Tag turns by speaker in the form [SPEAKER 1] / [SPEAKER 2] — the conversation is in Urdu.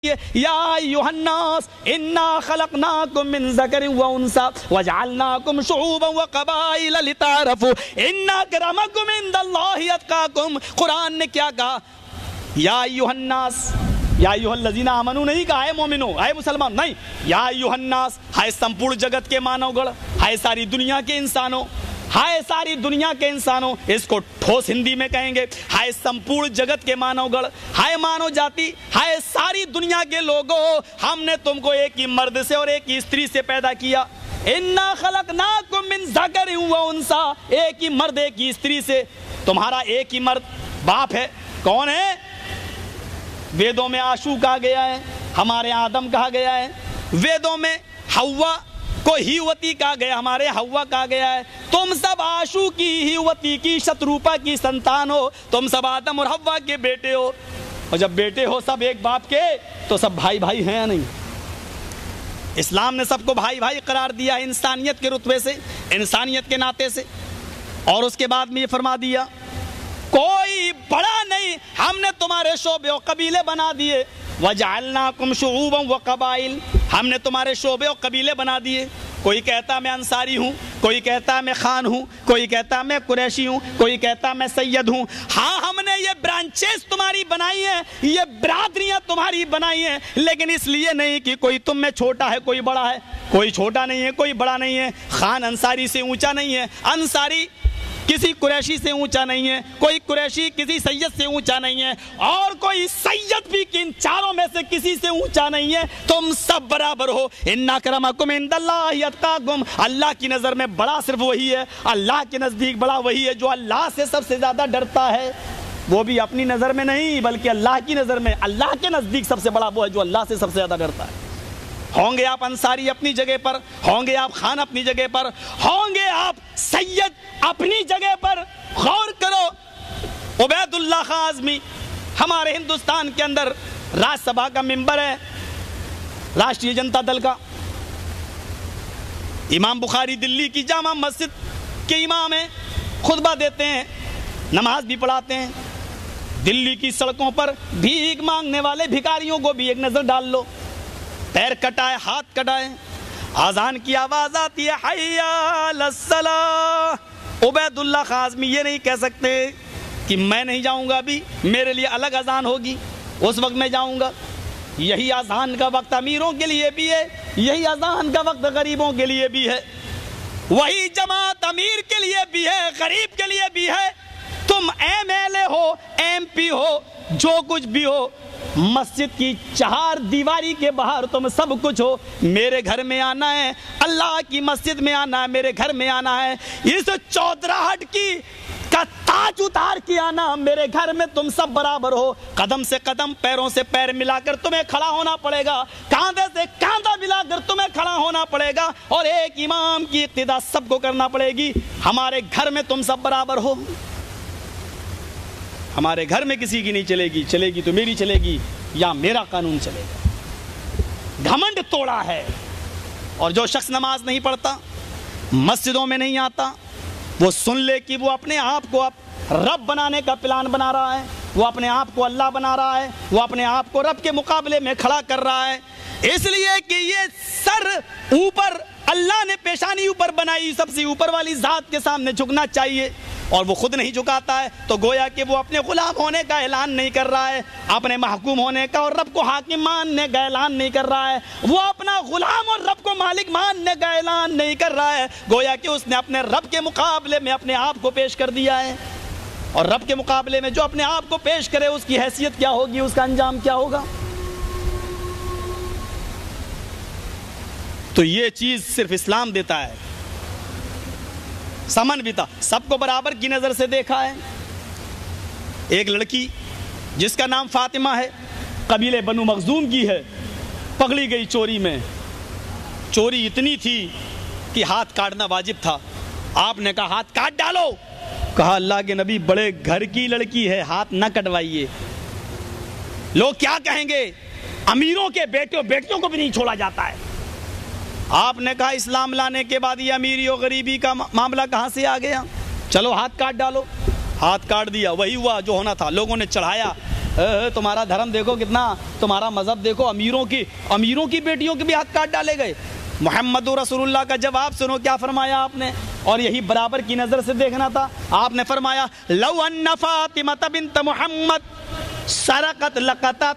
[SPEAKER 1] یا ایھا الناس انا خلقناکم من ذکر و انثی وجعلناکم شعوبا وقبائل لتعارفوا ان اکرمکم عند اللہ اتقاکم. قرآن نے کیا کہا؟ یا ایھا الناس، یا ایھا الذین آمنوا نہیں کہا اے مومنو، اے مسلمان نہیں. یا ایھا الناس ہے سمپور جگت کے مانو گڑ، ہے ساری دنیا کے انسانوں، ہائے ساری دنیا کے انسانوں. اس کو ٹھوس ہندی میں کہیں گے ہائے سمپور جگت کے مانو گڑ، ہائے مانو جاتی، ہائے ساری دنیا کے لوگوں، ہم نے تم کو ایک ہی مرد سے اور ایک ہی استری سے پیدا کیا. انا خلقناکم من ذکر و انثی، ایک ہی مرد ایک ہی استری سے. تمہارا ایک ہی مرد باپ ہے، کون ہے؟ ویدوں میں آشو کہا گیا ہے، ہمارے آدم کہا گیا ہے. ویدوں میں ہوا کو ہیوتی کہا گیا، ہمارے ہوا کہا گیا ہے. تم سب آشو کی، ہیوتی کی، شتروپا کی سنتان ہو. تم سب آدم اور ہوا کے بیٹے ہو. اور جب بیٹے ہو سب ایک باپ کے تو سب بھائی بھائی ہیں یا نہیں؟ اسلام نے سب کو بھائی بھائی قرار دیا انسانیت کے رتبے سے، انسانیت کے ناطے سے. اور اس کے بعد میں یہ فرما دیا کوئی بڑا نہیں، ہم نے تمہارے شعبے و قبیلے بنا دیے. وجعلناکم شعوبا وقبائل، ہم نے تمہارے شعبے و قبیلے بنا دیے. کوئی کہتا میں انصاری ہوں، کوئی کہتا میں خان ہوں، کوئی کہتا میں قریشی ہوں، کوئی کہتا میں سید ہوں. ہاں ہم نے یہ برانچز تمہاری بنائی ہیں، یہ برادریاں تمہاری بنائی ہیں، لیکن اس لیے نہیں کہ کوئی تم میں چھوٹا ہے کوئی بڑا ہے. کوئی چھوٹا نہیں ہے کوئی بڑا نہیں ہے. خان انصاری سے اونچا نہیں ہے، انصاری کسی قریشی سے اونچا نہیں ہے، کوئی قریشی کسی سید سے اونچا نہیں ہے، اور کوئی سید بھی ان چاروں میں سے کسی سے اونچا نہیں ہے. تم سب برابر ہو. ان اکرمکم عند اللہ اتقاکم، اللہ کی نظر میں بڑا صرف وہی ہے، اللہ کے نزدیک بڑا وہی ہے جو اللہ سے سب سے زیادہ ڈرتا ہے. وہ بھی اپنی نظر میں نہیں بلکہ اللہ کی نظر میں. اللہ کے نزدیک سب سے بڑا وہ ہے جو اللہ سے سب سے زیادہ ڈرتا ہے. ہوں گے آپ انصاری اپنی جگہ پر، ہوں گے آپ خان اپنی جگہ پر، ہوں گے آپ سید اپنی جگہ پر. غور کرو، عبید اللہ خان اعظمی ہمارے ہندوستان کے اندر راج سبھا کا ممبر ہے، راشٹریہ جنتا دل کا. امام بخاری دلی کی جامع مسجد کے امام ہیں، خطبہ دیتے ہیں، نماز بھی پڑھاتے ہیں. دلی کی سڑکوں پر بھیک مانگنے والے بھکاریوں کو بھی ایک نظر ڈال لو، پیر کٹائے ہاتھ کٹائے، اذان کی آواز آتی ہے حی علی الصلاۃ. عبید اللہ خان اعظمی یہ نہیں کہہ سکتے کہ میں نہیں جاؤں گا، ابھی میرے لیے الگ اذان ہوگی، اس وقت میں جاؤں گا. یہی اذان کا وقت امیروں کے لیے بھی ہے، یہی اذان کا وقت غریبوں کے لیے بھی ہے، وہی جماعت امیر کے لیے بھی ہے غریب کے لیے بھی ہے. تم ایم ایل اے ہو، ایم پی ہو، جو کچھ بھی ہو، مسجد کی چہار دیواری کے باہر تم سب کچھ ہو. میرے گھر میں آنا ہے، اللہ کی مسجد میں آنا ہے، میرے گھر میں آنا ہے، اس چودراہٹ کی کا تاج اتار کے آنا. میرے گھر میں تم سب برابر ہو. قدم سے قدم، پیروں سے پیر ملا کر تمہیں کھڑا ہونا پڑے گا، کاندھے سے کاندھا ملا کر تمہیں کھڑا ہونا پڑے گا، اور ایک امام کی اقتدا سب کو کرنا پڑے گی. ہمارے گھر میں تم سب برابر ہو. ہمارے گھر میں کسی کی نہیں چلے گی، چلے گی تو میری چلے گی یا میرا قانون چلے گا. گھمنڈ توڑا ہے. اور جو شخص نماز نہیں پڑھتا، مسجدوں میں نہیں آتا، وہ سن لے کہ وہ اپنے آپ کو اب رب بنانے کا پلان بنا رہا ہے، وہ اپنے آپ کو اللہ بنا رہا ہے، وہ اپنے آپ کو رب کے مقابلے میں کھڑا کر رہا ہے. اس لیے کہ یہ سر اوپر، اللہ نے پیشانی اوپر بنائی، سب سے اوپر والی ذات کے سامنے جھکنا چاہیے، اور وہ خود نہیں جھکاتا ہے تو گویا کہ وہ اپنے غلام ہونے کا اعلان نہیں کر رہا ہے، اپنے محکوم ہونے کا اور رب کو حاکم ماننے کا اعلان نہیں کر رہا ہے، وہ اپنا غلام اور رب کو مالک ماننے کا اعلان نہیں کر رہا ہے. گویا کہ اس نے اپنے رب کے مقابلے میں اپنے آپ کو پیش کر دیا ہے. اور رب کے مقابلے میں جو اپنے آپ کو پیش کرے اس کی حیثیت کیا ہوگی، اس کا انجام کیا ہوگا. تو یہ چیز صرف اسلام دیتا ہے. سمن بھی تھا، سب کو برابر کی نظر سے دیکھا ہے. ایک لڑکی جس کا نام فاطمہ ہے، قبیلے بنو مخزوم کی ہے، پکڑی گئی چوری میں. چوری اتنی تھی کہ ہاتھ کاٹنا واجب تھا. آپ نے کہا ہاتھ کاٹ ڈالو. کہا اللہ کے نبی بڑے گھر کی لڑکی ہے، ہاتھ نہ کٹوائیے، لوگ کیا کہیں گے. امیروں کے بیٹے بیٹیوں کو بھی نہیں چھوڑا جاتا ہے. آپ نے کہا اسلام لانے کے بعد یہ امیری و غریبی کا معاملہ کہاں سے آ گیا، چلو ہاتھ کاٹ ڈالو. ہاتھ کاٹ دیا، وہی ہوا جو ہونا تھا. لوگوں نے چڑھایا، تمہارا دھرم دیکھو کتنا، تمہارا مذہب دیکھو، امیروں کی بیٹیوں کے بھی ہاتھ کاٹ ڈالے گئے۔ محمد رسول اللہ کا جواب سنو کیا فرمایا آپ نے، اور یہی برابر کی نظر سے دیکھنا تھا۔ آپ نے فرمایا لو ان فاطمہ بنت محمد سرقت لقطت